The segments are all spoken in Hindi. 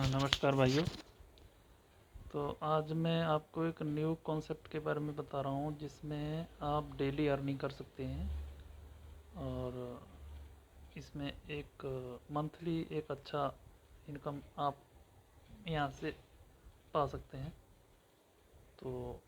नमस्कार भाइयों। तो आज मैं आपको एक न्यू कॉन्सेप्ट के बारे में बता रहा हूँ जिसमें आप डेली अर्निंग कर सकते हैं और इसमें एक मंथली एक अच्छा इनकम आप यहाँ से पा सकते हैं। तो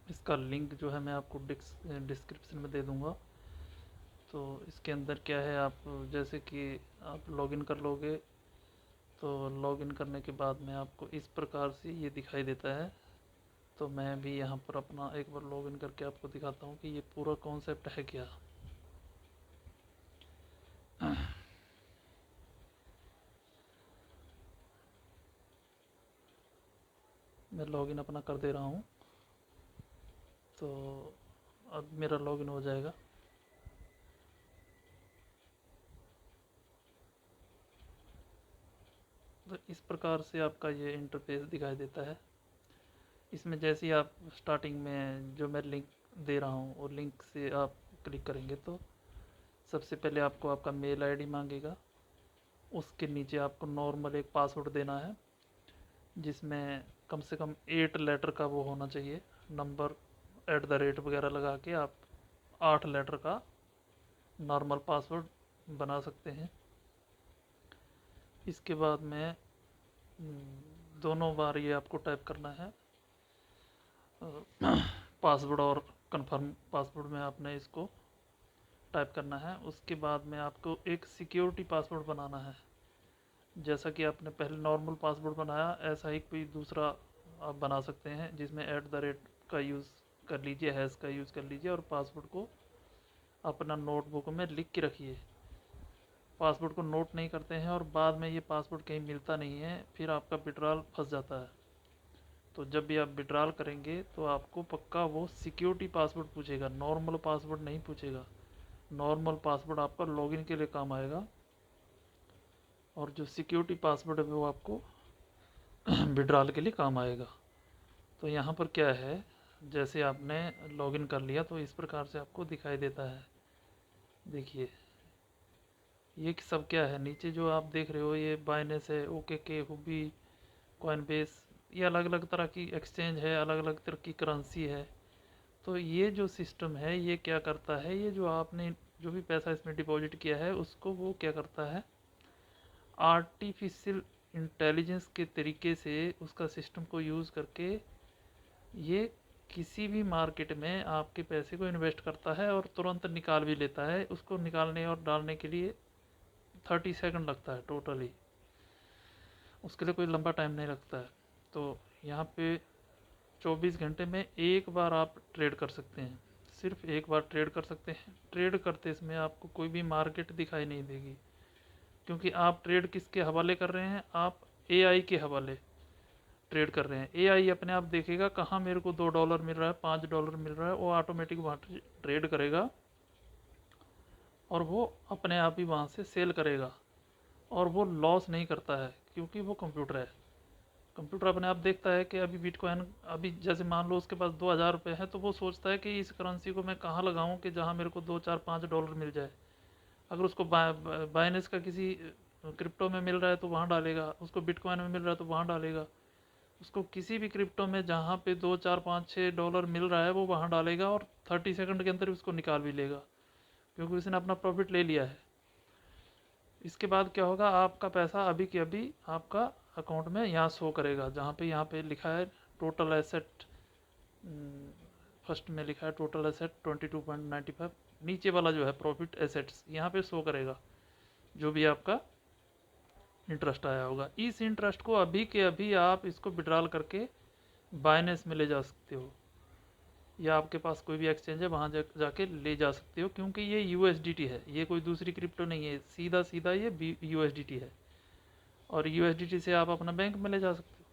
इसका लिंक जो है मैं आपको डिस्क्रिप्शन में दे दूँगा। तो इसके अंदर क्या है, आप जैसे कि आप लॉगिन कर लोगे तो लॉगिन करने के बाद में आपको इस प्रकार से ये दिखाई देता है। तो मैं भी यहाँ पर अपना एक बार लॉगिन करके आपको दिखाता हूँ कि ये पूरा कॉन्सेप्ट है क्या। मैं लॉगिन अपना कर दे रहा हूँ। तो अब मेरा लॉगिन हो जाएगा। तो इस प्रकार से आपका ये इंटरफेस दिखाई देता है। इसमें जैसे ही आप स्टार्टिंग में जो मैं लिंक दे रहा हूँ और लिंक से आप क्लिक करेंगे तो सबसे पहले आपको आपका मेल आईडी मांगेगा। उसके नीचे आपको नॉर्मल एक पासवर्ड देना है जिसमें कम से कम 8 लेटर का वो होना चाहिए, नंबर @ वगैरह लगा के आप 8 लेटर का नॉर्मल पासवर्ड बना सकते हैं। इसके बाद में दोनों बार ये आपको टाइप करना है पासवर्ड और कंफर्म पासवर्ड में आपने इसको टाइप करना है। उसके बाद में आपको एक सिक्योरिटी पासवर्ड बनाना है। जैसा कि आपने पहले नॉर्मल पासवर्ड बनाया ऐसा ही कोई दूसरा आप बना सकते हैं जिसमें @ का यूज़ कर लीजिए, हैश का यूज़ कर लीजिए और पासवर्ड को अपना नोटबुक में लिख के रखिए। पासवर्ड को नोट नहीं करते हैं और बाद में ये पासवर्ड कहीं मिलता नहीं है, फिर आपका विड्रॉल फंस जाता है। तो जब भी आप विड्रॉल करेंगे तो आपको पक्का वो सिक्योरिटी पासवर्ड पूछेगा, नॉर्मल पासवर्ड नहीं पूछेगा। नॉर्मल पासवर्ड आपका लॉगिन के लिए काम आएगा और जो सिक्योरिटी पासवर्ड है वो आपको विड्रॉल के लिए काम आएगा। तो यहाँ पर क्या है, जैसे आपने लॉगिन कर लिया तो इस प्रकार से आपको दिखाई देता है। देखिए ये सब क्या है, नीचे जो आप देख रहे हो ये बाइनेंस है, OKK, हुबी, कॉइनबेस, ये अलग अलग तरह की एक्सचेंज है, अलग अलग तरह की करेंसी है। तो ये जो सिस्टम है ये क्या करता है, ये जो आपने जो भी पैसा इसमें डिपॉजिट किया है उसको वो क्या करता है, आर्टिफिशियल इंटेलिजेंस के तरीके से उसका सिस्टम को यूज़ करके ये किसी भी मार्केट में आपके पैसे को इन्वेस्ट करता है और तुरंत निकाल भी लेता है। उसको निकालने और डालने के लिए 30 सेकंड लगता है टोटली, उसके लिए कोई लंबा टाइम नहीं लगता है। तो यहाँ पे 24 घंटे में एक बार आप ट्रेड कर सकते हैं, सिर्फ एक बार ट्रेड कर सकते हैं। ट्रेड करते समय आपको कोई भी मार्केट दिखाई नहीं देगी, क्योंकि आप ट्रेड किसके हवाले कर रहे हैं, आप AI के हवाले ट्रेड कर रहे हैं। AI अपने आप देखेगा कहाँ मेरे को $2 मिल रहा है, $5 मिल रहा है, वो ऑटोमेटिक वहाँ ट्रेड करेगा और वो अपने आप ही वहाँ से सेल करेगा और वो लॉस नहीं करता है क्योंकि वो कंप्यूटर है। कंप्यूटर अपने आप देखता है कि अभी बिटकॉइन, अभी जैसे मान लो उसके पास 2000 रुपये है तो वो सोचता है कि इस करेंसी को मैं कहाँ लगाऊं कि जहाँ मेरे को 2 4 5 डॉलर मिल जाए। अगर उसको बाइनेंस का किसी क्रिप्टो में मिल रहा है तो वहाँ डालेगा, उसको बिटकॉइन में मिल रहा है तो वहाँ डालेगा, उसको किसी भी क्रिप्टो में जहाँ पे 2 4 5 6 डॉलर मिल रहा है वो वहाँ डालेगा और 30 सेकंड के अंदर उसको निकाल भी लेगा, क्योंकि उसने अपना प्रॉफिट ले लिया है। इसके बाद क्या होगा, आपका पैसा अभी के अभी आपका अकाउंट में यहाँ शो करेगा, जहाँ पे यहाँ पे लिखा है टोटल एसेट। फर्स्ट में लिखा है टोटल एसेट 22.95, नीचे वाला जो है प्रॉफिट एसेट्स यहाँ पे शो करेगा जो भी आपका इंटरेस्ट आया होगा। इस इंटरेस्ट को अभी के अभी आप इसको विड्रॉल करके बाइनेंस में ले जा सकते हो, या आपके पास कोई भी एक्सचेंज है वहाँ जाके ले जा सकते हो, क्योंकि ये USDT है, ये कोई दूसरी क्रिप्टो नहीं है, सीधा सीधा ये USDT है और USDT से आप अपना बैंक में ले जा सकते हो।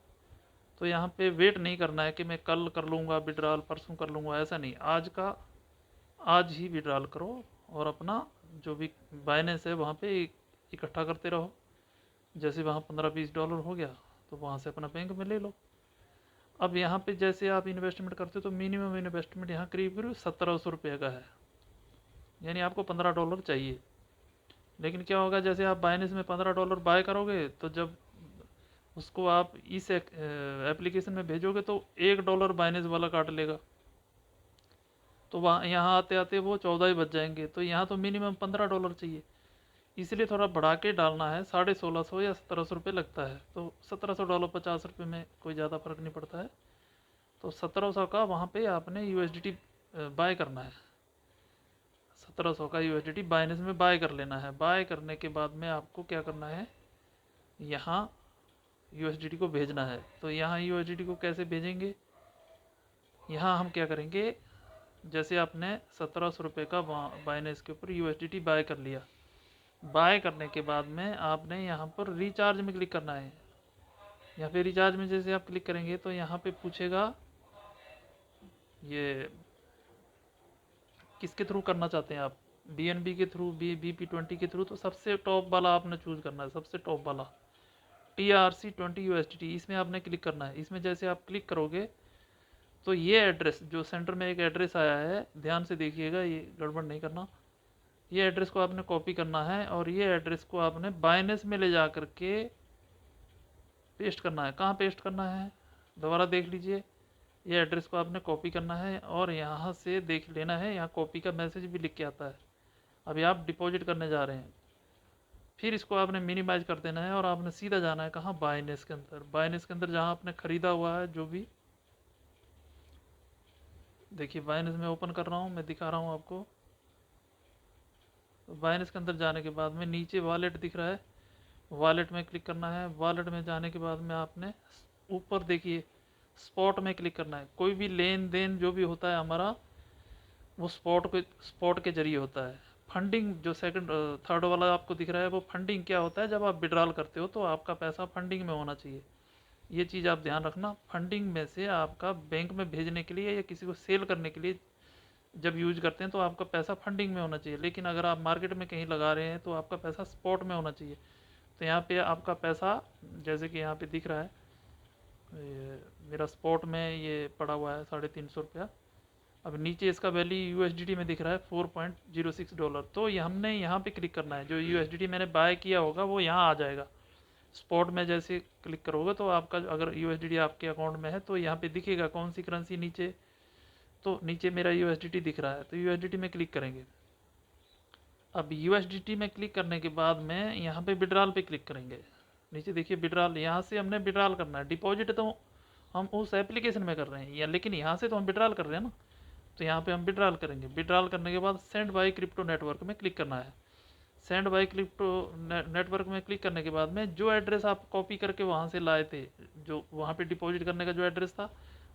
तो यहाँ पे वेट नहीं करना है कि मैं कल कर लूँगा विड्रॉल, परसों कर लूँगा, ऐसा नहीं। आज का आज ही विड्रॉल करो और अपना जो भी बाइनेंस है वहाँ पे इकट्ठा करते रहो। जैसे वहाँ 15-20 डॉलर हो गया तो वहाँ से अपना बैंक में ले लो। अब यहाँ पे जैसे आप इन्वेस्टमेंट करते हो तो मिनिमम इन्वेस्टमेंट यहाँ करीब करीब 1700 रुपये का है, यानी आपको $15 चाहिए। लेकिन क्या होगा, जैसे आप बाइनेंस में $15 बाय करोगे तो जब उसको आप इस एप्लीकेशन में भेजोगे तो $1 बाइनेंस वाला काट लेगा। तो वहाँ यहाँ आते आते वो 14 ही बच जाएंगे। तो यहाँ तो मिनिमम $15 चाहिए, इसलिए थोड़ा बढ़ा के डालना है। 1650 या 1700 रुपये लगता है, तो $1700 $50 में कोई ज़्यादा फर्क नहीं पड़ता है। तो 1700 का वहाँ पे आपने यूएसडीटी बाय करना है। 1700 का यूएसडीटी बाइनेंस में बाय कर लेना है। बाय करने के बाद में आपको क्या करना है, यहाँ यूएसडीटी को भेजना है। तो यहाँ यूएसडीटी को कैसे भेजेंगे, यहाँ हम क्या करेंगे, जैसे आपने 1700 रुपये का बाइनेंस के ऊपर यूएसडीटी बाय कर लिया। बाय करने के बाद में आपने यहाँ पर रिचार्ज में क्लिक करना है। यहाँ पे रिचार्ज में जैसे आप क्लिक करेंगे तो यहाँ पे पूछेगा ये किसके थ्रू करना चाहते हैं आप, बीएनबी के थ्रू, BP20 के थ्रू। तो सबसे टॉप वाला आपने चूज करना है, सबसे टॉप वाला TRC20 USDT, इसमें आपने क्लिक करना है। इसमें जैसे आप क्लिक करोगे तो ये एड्रेस जो सेंटर में एक एड्रेस आया है, ध्यान से देखिएगा, ये गड़बड़ नहीं करना। ये एड्रेस को आपने कॉपी करना है और ये एड्रेस को आपने बाइनेंस में ले जा करके पेस्ट करना है। कहाँ पेस्ट करना है, दोबारा देख लीजिए। ये एड्रेस को आपने कॉपी करना है और यहाँ से देख लेना है, यहाँ कॉपी का मैसेज भी लिख के आता है। अभी आप डिपॉजिट करने जा रहे हैं, फिर इसको आपने मिनिमाइज कर देना है और आपने सीधा जाना है कहाँ, बाइनेंस के अंदर। बाइनेंस के अंदर जहाँ आपने ख़रीदा हुआ है जो भी, देखिए बाइनेंस में ओपन कर रहा हूँ, मैं दिखा रहा हूँ आपको। तो बाइनेंस के अंदर जाने के बाद में नीचे वॉलेट दिख रहा है, वॉलेट में क्लिक करना है। वॉलेट में जाने के बाद में आपने ऊपर देखिए स्पॉट में क्लिक करना है। कोई भी लेन देन जो भी होता है हमारा, वो स्पॉट के जरिए होता है। फंडिंग जो सेकंड थर्ड वाला आपको दिख रहा है, वो फंडिंग क्या होता है, जब आप विड्रॉल करते हो तो आपका पैसा फंडिंग में होना चाहिए। ये चीज़ आप ध्यान रखना। फंडिंग में से आपका बैंक में भेजने के लिए या किसी को सेल करने के लिए जब यूज करते हैं तो आपका पैसा फंडिंग में होना चाहिए। लेकिन अगर आप मार्केट में कहीं लगा रहे हैं तो आपका पैसा स्पॉट में होना चाहिए। तो यहाँ पे आपका पैसा जैसे कि यहाँ पे दिख रहा है, मेरा स्पॉट में ये पड़ा हुआ है $350। अब नीचे इसका वैल्यू यूएसडीटी में दिख रहा है $4.06। तो ये हमने यहाँ पे क्लिक करना है। जो यूएसडीटी मैंने बाय किया होगा वो यहाँ आ जाएगा। स्पॉट में जैसे क्लिक करोगे तो आपका अगर यूएसडीटी आपके अकाउंट में है तो यहाँ पे दिखेगा कौन सी करेंसी नीचे। तो नीचे मेरा यूएसडीटी दिख रहा है, तो यूएसडीटी में क्लिक करेंगे। अब यूएसडीटी में क्लिक करने के बाद में यहाँ पे विड्रॉल पे क्लिक करेंगे। नीचे देखिए विड्रॉल, यहाँ से हमने विड्रॉल करना है। डिपॉजिट तो हम उस एप्लीकेशन में कर रहे हैं, या लेकिन यहाँ से तो हम विड्रॉल कर रहे हैं ना, तो यहाँ पे हम विड्रॉल करेंगे। विड्रॉल करने के बाद सेंड बाय क्रिप्टो नेटवर्क में क्लिक करना है। सेंड बाय क्रिप्टो नेटवर्क में क्लिक करने के बाद में जो एड्रेस आप कॉपी करके वहाँ से लाए थे, जो वहाँ पे डिपॉजिट करने का जो एड्रेस था,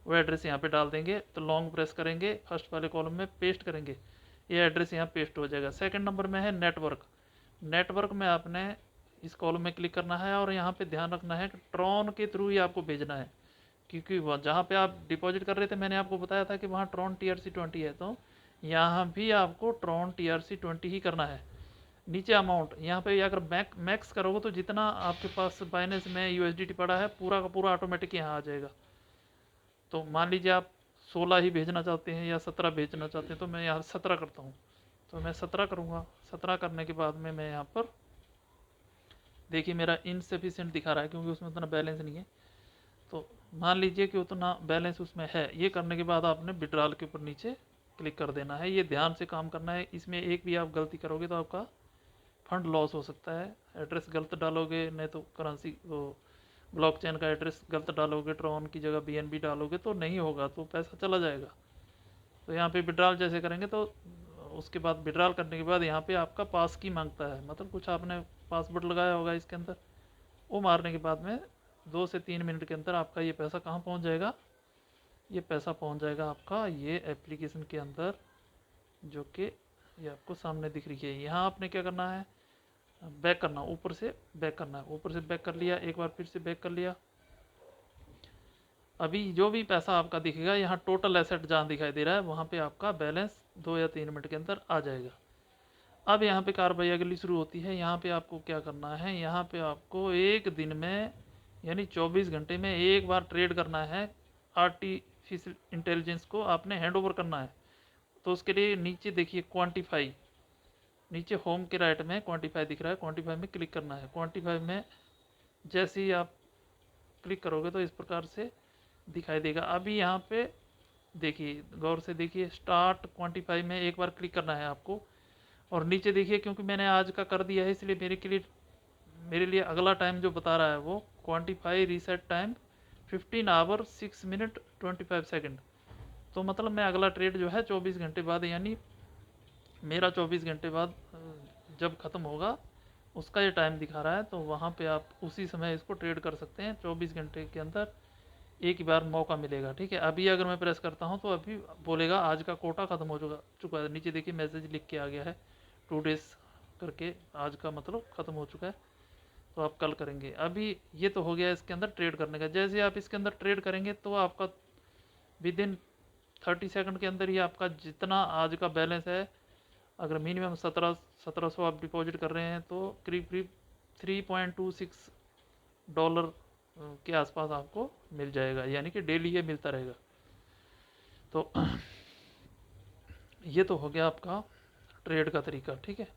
वो एड्रेस यहाँ पे डाल देंगे। तो लॉन्ग प्रेस करेंगे, फर्स्ट वाले कॉलम में पेस्ट करेंगे, ये एड्रेस यहाँ पेस्ट हो जाएगा। सेकंड नंबर में है नेटवर्क। नेटवर्क में आपने इस कॉलम में क्लिक करना है और यहाँ पे ध्यान रखना है कि ट्रॉन के थ्रू ही आपको भेजना है, क्योंकि जहाँ पे आप डिपॉजिट कर रहे थे मैंने आपको बताया था कि वहाँ ट्रॉन TRC20 है, तो यहाँ भी आपको ट्रॉन TRC20 ही करना है। नीचे अमाउंट, यहाँ पे अगर मैक्स करोगे तो जितना आपके पास बाइनेंस में यूएसडीटी पड़ा है पूरा का पूरा ऑटोमेटिक यहाँ आ जाएगा। तो मान लीजिए आप 16 ही भेजना चाहते हैं या 17 भेजना चाहते हैं, तो मैं यहाँ 17 करता हूँ। तो मैं 17 करूँगा। 17 करने के बाद में मैं यहाँ पर देखिए मेरा इनसफिशिएंट दिखा रहा है क्योंकि उसमें उतना बैलेंस नहीं है। तो मान लीजिए कि उतना बैलेंस उसमें है। ये करने के बाद आपने विड्रॉल के ऊपर नीचे क्लिक कर देना है। ये ध्यान से काम करना है, इसमें एक भी आप गलती करोगे तो आपका फंड लॉस हो सकता है। एड्रेस गलत डालोगे, नहीं तो करेंसी वो ब्लॉकचेन का एड्रेस गलत डालोगे, ट्रॉन की जगह BNB डालोगे तो नहीं होगा, तो पैसा चला जाएगा। तो यहाँ पे विड्रॉल जैसे करेंगे तो उसके बाद विड्रॉल करने के बाद यहाँ पे आपका पास की मांगता है, मतलब कुछ आपने पासवर्ड लगाया होगा इसके अंदर, वो मारने के बाद में 2 से 3 मिनट के अंदर आपका ये पैसा कहाँ पहुँच जाएगा, ये पैसा पहुँच जाएगा आपका ये एप्लीकेशन के अंदर, जो कि ये आपको सामने दिख रही है। यहाँ आपने क्या करना है, बैक करना, ऊपर से बैक करना है। ऊपर से बैक कर लिया, एक बार फिर से बैक कर लिया। अभी जो भी पैसा आपका दिखेगा यहाँ टोटल एसेट जहाँ दिखाई दे रहा है वहाँ पे आपका बैलेंस 2 या 3 मिनट के अंदर आ जाएगा। अब यहाँ पे कार्रवाई अगली शुरू होती है। यहाँ पे आपको क्या करना है, यहाँ पे आपको एक दिन में यानी 24 घंटे में एक बार ट्रेड करना है। आर्टिफिशियल इंटेलिजेंस को आपने हैंड ओवर करना है। तो उसके लिए नीचे देखिए क्वान्टिफाई, नीचे होम के राइट में क्वान्टिफाई दिख रहा है, क्वान्टिफाई में क्लिक करना है। क्वान्टिफाई में जैसे ही आप क्लिक करोगे तो इस प्रकार से दिखाई देगा। अभी यहाँ पे देखिए, गौर से देखिए, स्टार्ट क्वांटिफाई में एक बार क्लिक करना है आपको, और नीचे देखिए, क्योंकि मैंने आज का कर दिया है इसलिए मेरे लिए अगला टाइम जो बता रहा है वो quantify reset time 15 hour 6 minute 25 second. तो मतलब मैं अगला ट्रेड जो है 24 घंटे बाद, यानी मेरा 24 घंटे बाद जब ख़त्म होगा उसका ये टाइम दिखा रहा है। तो वहाँ पे आप उसी समय इसको ट्रेड कर सकते हैं। 24 घंटे के अंदर एक ही बार मौका मिलेगा, ठीक है। अभी अगर मैं प्रेस करता हूँ तो अभी बोलेगा आज का कोटा ख़त्म हो चुका है। नीचे देखिए मैसेज लिख के आ गया है 2 डेज करके, आज का मतलब ख़त्म हो चुका है, तो आप कल करेंगे। अभी ये तो हो गया इसके अंदर ट्रेड करने का। जैसे आप इसके अंदर ट्रेड करेंगे तो आपका विद इन 30 सेकंड के अंदर ही आपका जितना आज का बैलेंस है, अगर मिनिमम 1700 आप डिपॉजिट कर रहे हैं तो करीब करीब $3.26 के आसपास आपको मिल जाएगा, यानी कि डेली ये मिलता रहेगा। तो ये तो हो गया आपका ट्रेड का तरीका, ठीक है।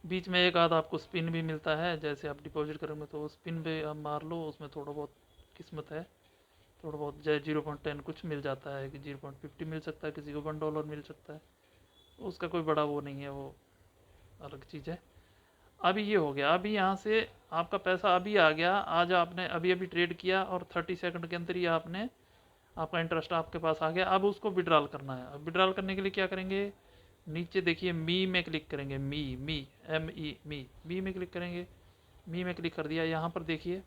बीच में एक आध आपको स्पिन भी मिलता है, जैसे आप डिपॉजिट करेंगे तो स्पिन भी आप मार लो, उसमें थोड़ा बहुत किस्मत है, थोड़ा बहुत जैसे 0.10 कुछ मिल जाता है, कि 0.50 मिल सकता है, किसी को $1 मिल सकता है, उसका कोई बड़ा वो नहीं है, वो अलग चीज़ है। अभी ये हो गया, अभी यहाँ से आपका पैसा अभी आ गया, आज आपने अभी अभी ट्रेड किया और 30 सेकंड के अंदर ही आपका इंटरेस्ट आपके पास आ गया। अब उसको विड्रॉल करना है। अब विड्रॉल करने के लिए क्या करेंगे, नीचे देखिए मी में क्लिक करेंगे, मी में क्लिक करेंगे। मी में क्लिक कर दिया, यहाँ पर देखिए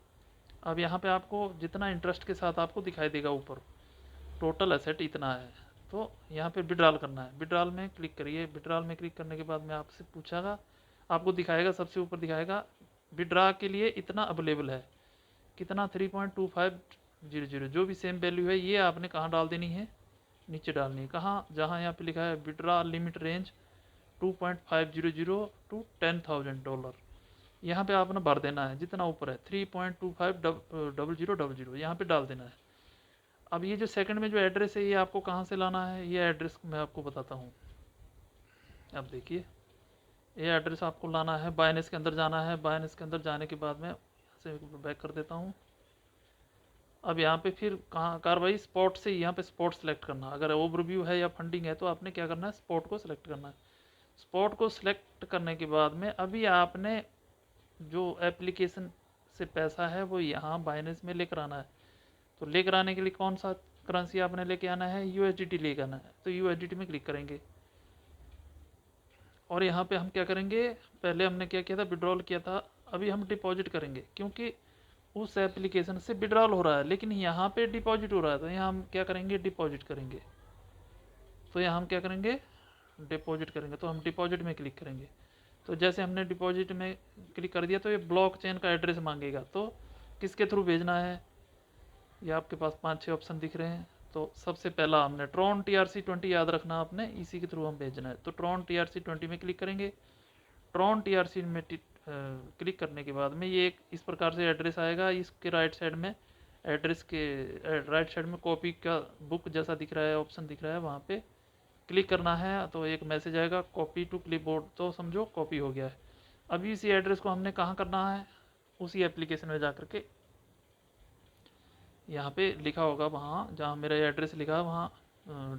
अब यहाँ पे आपको जितना इंटरेस्ट के साथ आपको दिखाई देगा ऊपर, टोटल एसेट इतना है, तो यहाँ पे विड्रॉल करना है। विड्रॉल में क्लिक करिए। विड्रॉल में क्लिक करने के बाद में आपसे पूछेगा, आपको दिखाएगा, सबसे ऊपर दिखाएगा विड्रॉ के लिए इतना अवेलेबल है, कितना 3.2500, जो भी सेम वैल्यू है ये आपने कहाँ डाल देनी है, नीचे डालनी है। कहाँ, जहाँ यहाँ पे लिखा है विड्रॉ लिमिट रेंज 2.500 टू $10,000, यहाँ पे आपने भर देना है जितना ऊपर है 3.250000 यहाँ पे डाल देना है। अब ये जो सेकंड में जो एड्रेस है ये आपको कहाँ से लाना है, ये एड्रेस मैं आपको बताता हूँ। अब देखिए, ये एड्रेस आपको लाना है, बाइनेंस के अंदर जाना है। बाइनेंस के अंदर जाने के बाद में से बैक कर देता हूँ। अब यहाँ पे फिर कहाँ कार्रवाई, स्पॉट से यहाँ पे स्पॉट सेलेक्ट करना। अगर ओवरव्यू है या फंडिंग है तो आपने क्या करना है, स्पॉट को सिलेक्ट करना है। स्पॉट को सिलेक्ट करने के बाद में अभी आपने जो एप्लीकेशन से पैसा है वो यहाँ बाइनेंस में लेकर आना है। तो लेकर आने के लिए कौन सा करेंसी आपने लेके आना है, USDT लेकर आना है। तो USDT में क्लिक करेंगे और यहाँ पे हम क्या करेंगे, पहले हमने क्या किया था, विड्रॉल किया था, अभी हम डिपॉजिट करेंगे, क्योंकि उस एप्लीकेशन से विड्रॉल हो रहा है लेकिन यहाँ पे डिपॉजिट हो रहा है। तो यहाँ हम क्या करेंगे, डिपॉजिट करेंगे। तो यहाँ हम क्या करेंगे, डिपॉजिट करेंगे। तो हम डिपॉजिट में क्लिक करेंगे। तो जैसे हमने डिपॉजिट में क्लिक कर दिया तो ये ब्लॉक चेन का एड्रेस मांगेगा। तो किसके थ्रू भेजना है, ये आपके पास 5-6 ऑप्शन दिख रहे हैं। तो सबसे पहला हमने ट्रॉन TRC20 याद रखना आपने, इसी के थ्रू हम भेजना है। तो ट्रॉन TRC20 में क्लिक करेंगे। ट्रॉन TRC में क्लिक करने के बाद में ये एक इस प्रकार से एड्रेस आएगा। इसके राइट साइड में एड्रेस के राइट साइड में कॉपी का बुक जैसा दिख रहा है, ऑप्शन दिख रहा है, वहाँ पे क्लिक करना है। तो एक मैसेज आएगा कॉपी टू क्लिपबोर्ड, तो समझो कॉपी हो गया है। अभी इसी एड्रेस को हमने कहाँ करना है, उसी एप्लीकेशन में जा करके यहाँ पे लिखा होगा, वहाँ जहाँ मेरा एड्रेस लिखा है वहाँ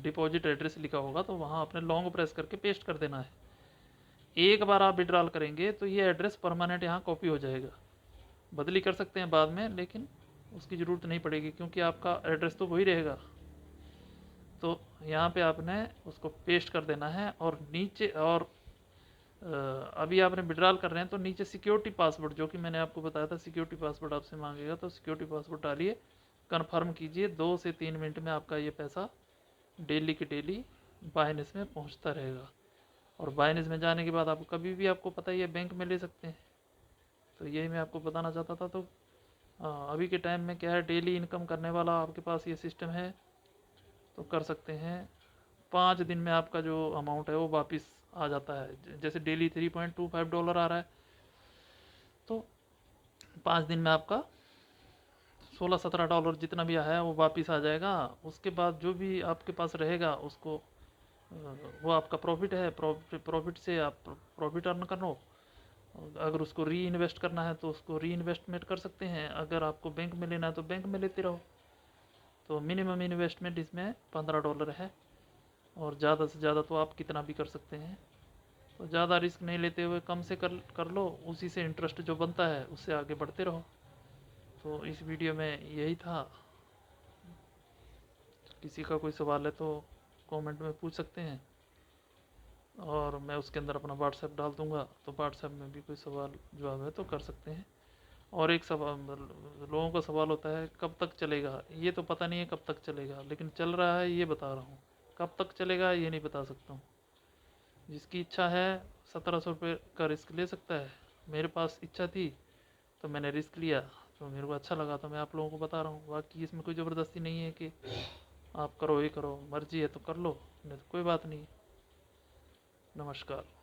डिपॉजिट एड्रेस लिखा होगा, तो वहाँ आपने लॉन्ग प्रेस करके पेस्ट कर देना है। एक बार आप विड्रॉल करेंगे तो ये एड्रेस परमानेंट यहाँ कॉपी हो जाएगा। बदली कर सकते हैं बाद में, लेकिन उसकी ज़रूरत नहीं पड़ेगी क्योंकि आपका एड्रेस तो वही रहेगा। तो यहाँ पे आपने उसको पेस्ट कर देना है और नीचे, और अभी आपने विड्रॉल कर रहे हैं तो नीचे सिक्योरिटी पासवर्ड, जो कि मैंने आपको बताया था सिक्योरिटी पासवर्ड आपसे मांगेगा, तो सिक्योरिटी पासवर्ड डालिए, कन्फर्म कीजिए। 2 से 3 मिनट में आपका ये पैसा डेली के डेली बाइनेंस में पहुंचता रहेगा। और बाइनेंस में जाने के बाद आपको कभी भी, आपको पता ही है, बैंक में ले सकते हैं। तो यही मैं आपको बताना चाहता था। तो अभी के टाइम में क्या है, डेली इनकम करने वाला आपके पास ये सिस्टम है, तो कर सकते हैं। 5 दिन में आपका जो अमाउंट है वो वापस आ जाता है। जैसे डेली $3.25 आ रहा है, तो 5 दिन में आपका $16-17 जितना भी आया है वो वापस आ जाएगा। उसके बाद जो भी आपके पास रहेगा उसको वो आपका प्रॉफिट है, प्रॉफिट से आप प्रॉफिट अर्न करो। अगर उसको री इन्वेस्ट करना है तो उसको री इन्वेस्टमेंट कर सकते हैं, अगर आपको बैंक में लेना है तो बैंक में लेते रहो। तो मिनिमम इन्वेस्टमेंट इसमें $15 है, और ज़्यादा से ज़्यादा तो आप कितना भी कर सकते हैं। तो ज़्यादा रिस्क नहीं लेते हुए कम से कर लो, उसी से इंटरेस्ट जो बनता है उससे आगे बढ़ते रहो। तो इस वीडियो में यही था। किसी का कोई सवाल है तो कमेंट में पूछ सकते हैं, और मैं उसके अंदर अपना व्हाट्सएप डाल दूंगा, तो व्हाट्सएप में भी कोई सवाल जवाब है तो कर सकते हैं। और एक सवाल लोगों का सवाल होता है कब तक चलेगा, ये तो पता नहीं है कब तक चलेगा, लेकिन चल रहा है ये बता रहा हूँ। कब तक चलेगा ये नहीं बता सकता हूँ। जिसकी इच्छा है 1700 रुपये का रिस्क ले सकता है। मेरे पास इच्छा थी तो मैंने रिस्क लिया, तो मेरे को अच्छा लगा तो मैं आप लोगों को बता रहा हूँ। बाकी इसमें कोई ज़बरदस्ती नहीं है कि आप करो ही करो, मर्जी है तो कर लो, नहीं तो कोई बात नहीं। नमस्कार।